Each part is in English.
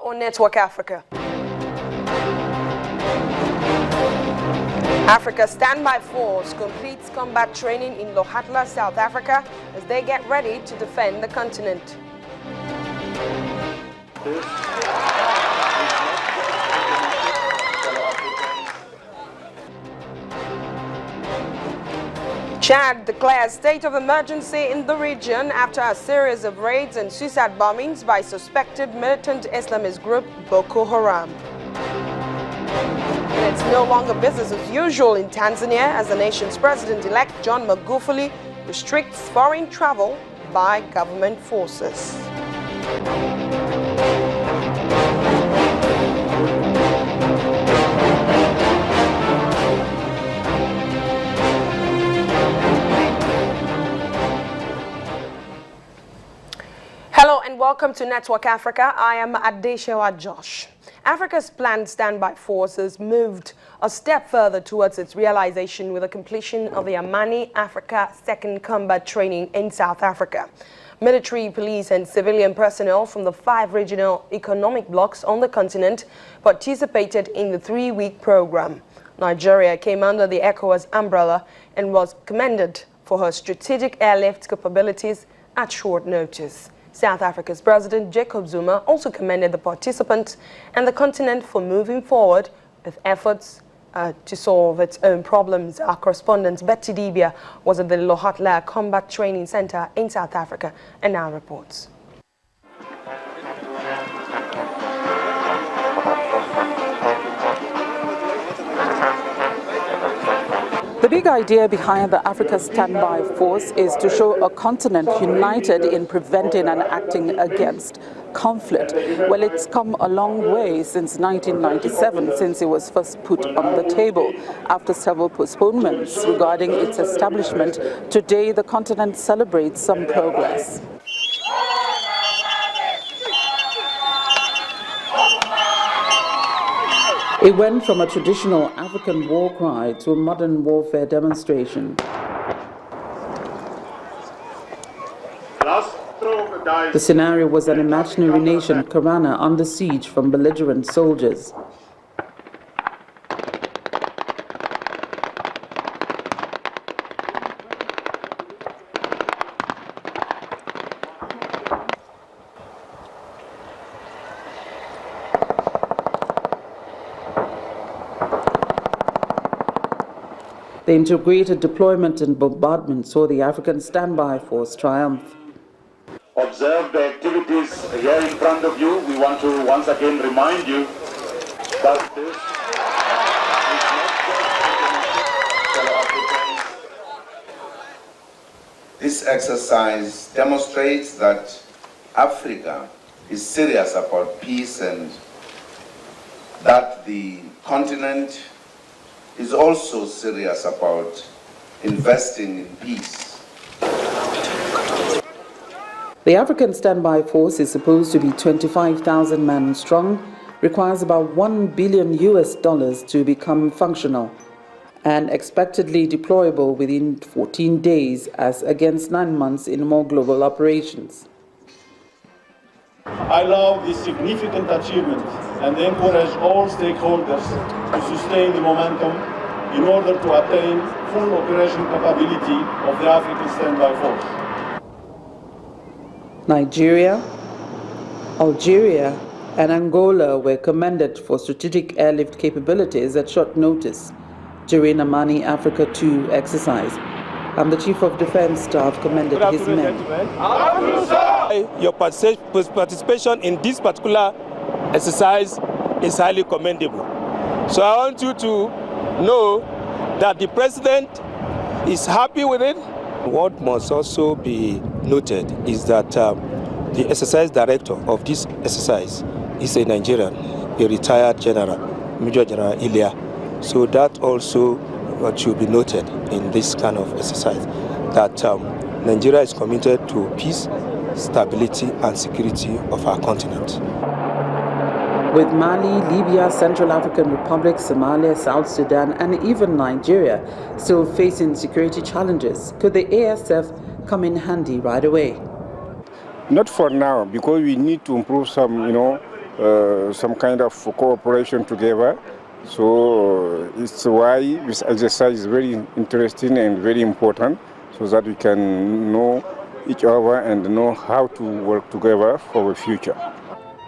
on Network Africa. Africa Standby Force completes combat training in Lohatla, South Africa, as they get ready to defend the continent. Chad declares state of emergency in the region after a series of raids and suicide bombings by suspected militant Islamist group Boko Haram. And it's no longer business as usual in Tanzania as the nation's president-elect John Magufuli restricts foreign travel by government forces. Hello and welcome to Network Africa. I am Adeshewa Josh. Africa's planned standby force has moved a step further towards its realization with the completion of the Amani Africa Second Combat Training in South Africa. Military, police and civilian personnel from the 5 regional economic blocs on the continent participated in the 3-week program. Nigeria came under the ECOWAS umbrella and was commended for her strategic airlift capabilities at short notice. South Africa's President Jacob Zuma also commended the participants and the continent for moving forward with efforts to solve its own problems. Our correspondent Betty Dibia was at the Lohatla Combat Training Center in South Africa and now reports. The big idea behind the Africa Standby Force is to show a continent united in preventing and acting against conflict. Well, it's come a long way since 1997, since it was first put on the table. After several postponements regarding its establishment, today the continent celebrates some progress. It went from a traditional African war cry to a modern warfare demonstration. The scenario was an imaginary nation, Karana, under siege from belligerent soldiers. The integrated deployment and bombardment saw the African Standby Force triumph. Observe the activities here in front of you. We want to once again remind you that this is not This exercise demonstrates that Africa is serious about peace and that the continent is also serious about investing in peace. The African Standby Force is supposed to be 25,000 men strong, requires about $1 billion to become functional, and expectedly deployable within 14 days as against 9 months in more global operations. I love this significant achievement and encourage all stakeholders to sustain the momentum in order to attain full operation capability of the African Standby Force. Nigeria, Algeria, and Angola were commended for strategic airlift capabilities at short notice during Amani Africa 2 exercise. And the Chief of Defense Staff commended his men. Your participation in this particular exercise is highly commendable. So I want you to know that the President is happy with it. What must also be noted is that the exercise director of this exercise is a Nigerian, a retired general, Major General Ilya. So that also should be noted in this kind of exercise, that Nigeria is committed to peace, stability and security of our continent. With Mali, Libya, Central African Republic, Somalia, South Sudan, and even Nigeria still facing security challenges, could the ASF come in handy right away? Not for now, because we need to improve some, some kind of cooperation together. So it's why this exercise is very interesting and very important, so that we can know each other and know how to work together for the future.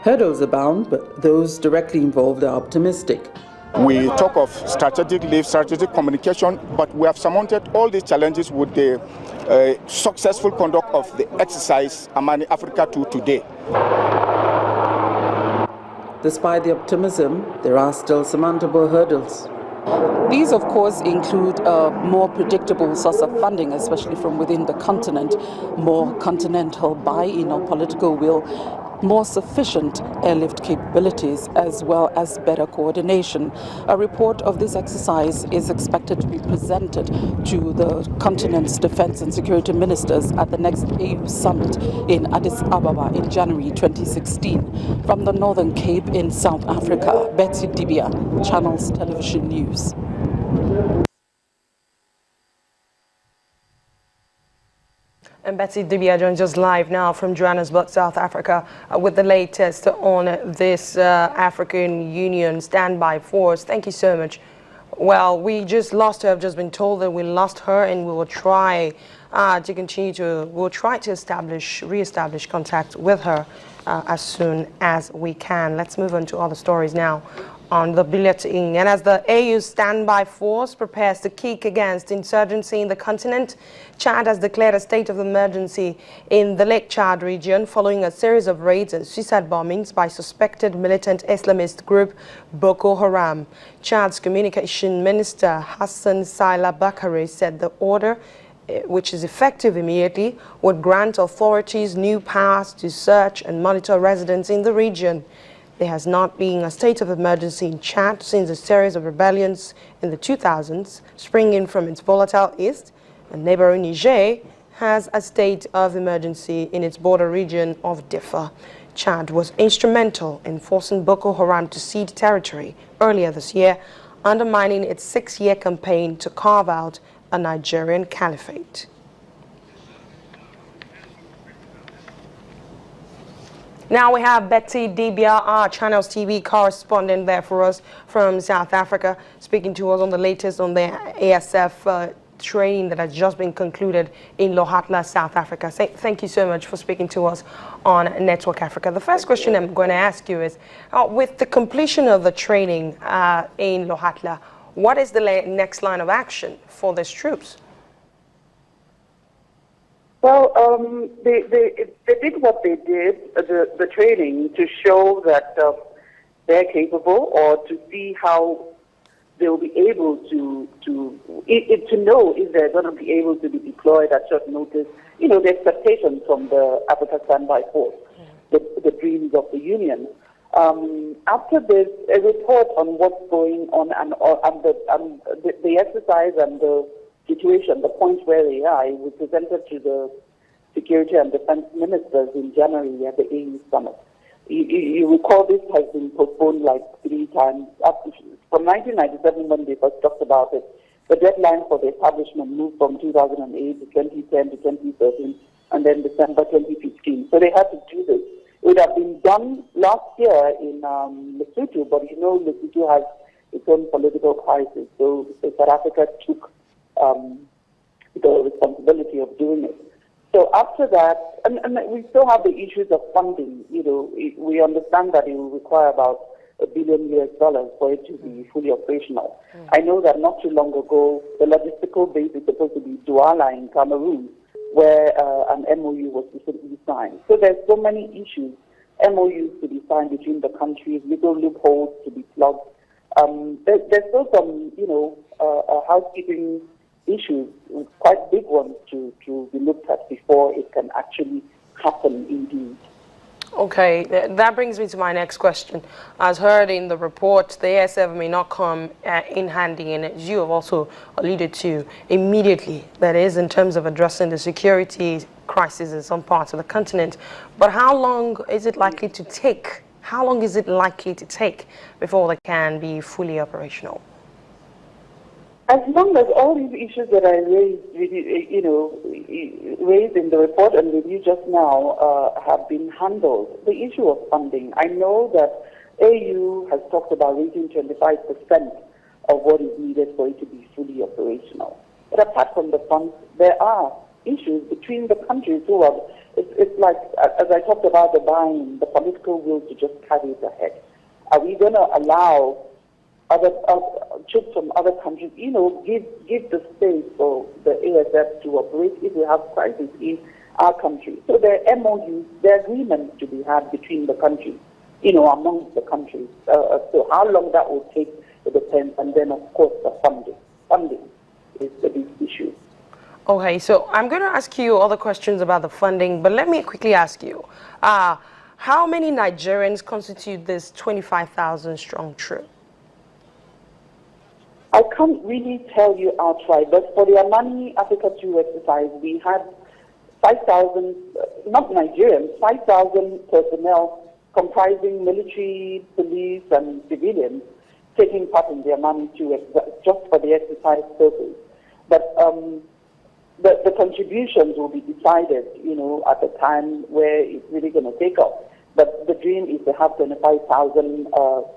Hurdles abound, but those directly involved are optimistic. We talk of strategic lead, strategic communication, but we have surmounted all these challenges with the successful conduct of the exercise Amani Africa 2 today. Despite the optimism, there are still surmountable hurdles. These, of course, include a more predictable source of funding, especially from within the continent, more continental buy-in or political will, more sufficient airlift capabilities, as well as better coordination. A report of this exercise is expected to be presented to the continent's defense and security ministers at the next AU summit in Addis Ababa in January 2016. From the Northern Cape in South Africa, Betsy Dibia, Channels Television News. And Betsy Dibia joins us live now from Johannesburg, South Africa, with the latest on this African Union standby force. Thank you so much. Well, we just lost her. I've just been told that we lost her, and we will try to continue to, re-establish contact with her as soon as we can. Let's move on to other stories now on the bulletin. And as the AU standby force prepares to kick against insurgency in the continent, Chad has declared a state of emergency in the Lake Chad region following a series of raids and suicide bombings by suspected militant Islamist group Boko Haram. Chad's communication minister Hassan Saila Bakare said the order, which is effective immediately, would grant authorities new powers to search and monitor residents in the region. There has not been a state of emergency in Chad since a series of rebellions in the 2000s, springing from its volatile east, and neighboring Niger has a state of emergency in its border region of Diffa. Chad was instrumental in forcing Boko Haram to cede territory earlier this year, undermining its 6-year campaign to carve out a Nigerian caliphate. Now we have Betsy Dibia, our Channels TV correspondent there for us from South Africa, speaking to us on the latest on the ASF training that has just been concluded in Lohatla, South Africa. Thank you so much for speaking to us on Network Africa. The first question I'm going to ask you is, with the completion of the training in Lohatla, what is the next line of action for these troops? Well, they did what they did, the training, to show that they're capable, or to see how they'll be able to know if they're going to be able to be deployed at short notice. You know, the expectations from the Africa Standby Force, the dreams of the Union. After this, a report on what's going on and the exercise and the situation, the point where they are, it was presented to the security and defense ministers in January at the AU summit. You recall this has been postponed like 3 times. From 1997, when they first talked about it, the deadline for the establishment moved from 2008 to 2010 to 2013, and then December 2015. So they had to do this. It would have been done last year in Lesotho, but you know Lesotho has its own political crisis. So South Africa took the responsibility of doing it. So after that, and we still have the issues of funding. You know, we understand that it will require about $1 billion for it to be fully operational. I know that not too long ago, the logistical base is supposed to be Douala in Cameroon, where an MOU was recently signed. So there's so many issues, MOUs to be signed between the countries, little loopholes to be plugged. There's still some, you know, housekeeping issues, quite big ones to be looked at before it can actually happen indeed. Okay, that brings me to my next question. As heard in the report, the ASF may not come in handy, and as you have also alluded to, immediately, that is, in terms of addressing the security crisis in some parts of the continent. But how long is it likely to take? How long is it likely to take before they can be fully operational? As long as all these issues that I raised, raised in the report and with you just now have been handled. The issue of funding, I know that AU has talked about reaching 25% of what is needed for it to be fully operational. But apart from the funds, there are issues between the countries who are, it's like, as I talked about the buying, the political will to just carry it ahead. Are we going to allow other troops from other countries, give the space for the ASF to operate if we have crisis in our country? So there are MOUs, there are agreements to be had between the countries, amongst the countries. So how long that will take, it depends. And then, of course, the funding. Funding is the big issue. Okay, so I'm going to ask you other questions about the funding, but let me quickly ask you, how many Nigerians constitute this 25,000 strong troop? I can't really tell you outright, but for the Amani Africa 2 exercise, we had 5,000, not Nigerians, 5,000 personnel comprising military, police, and civilians taking part in the Amani 2 exercise, just for the exercise purpose. But the contributions will be decided, at the time where it's really going to take off. But the dream is to have 25,000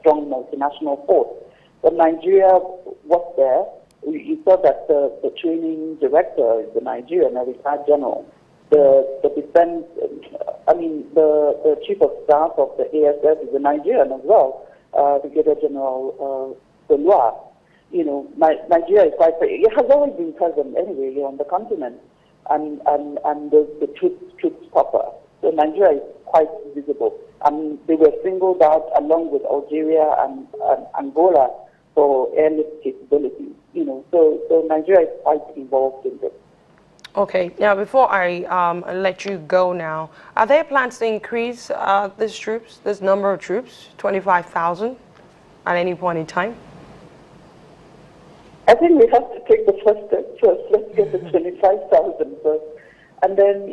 strong multinational force. But Nigeria was there. You saw that the training director is the Nigerian, a retired general. The defense, the chief of staff of the ASF is a Nigerian as well, Brigadier General Belua. Nigeria is quite, it has always been present anyway here on the continent, and the troops proper. So Nigeria is quite visible. They were singled out along with Algeria and Angola for airlift capabilities, so Nigeria is quite involved in this. Okay, now before I let you go now, are there plans to increase this number of troops, 25,000 at any point in time? I think we have to take the first step first. Let's get the 25,000 first. And then,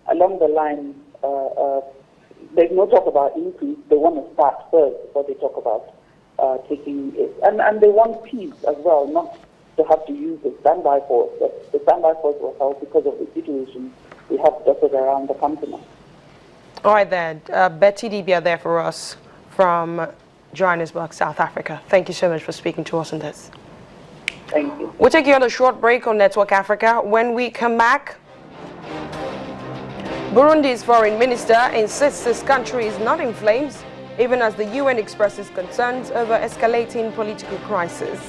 along the line, there's no talk about increase. They want to start first before they talk about taking it. And they want peace as well, not to have to use the standby force. But the standby force will help because of the situation we have dotted around the continent. All right then, Betty Dibia there for us from Johannesburg, South Africa. Thank you so much for speaking to us on this. Thank you. We'll take you on a short break on Network Africa. When we come back, Burundi's foreign minister insists his country is not in flames, even as the UN expresses concerns over escalating political crisis.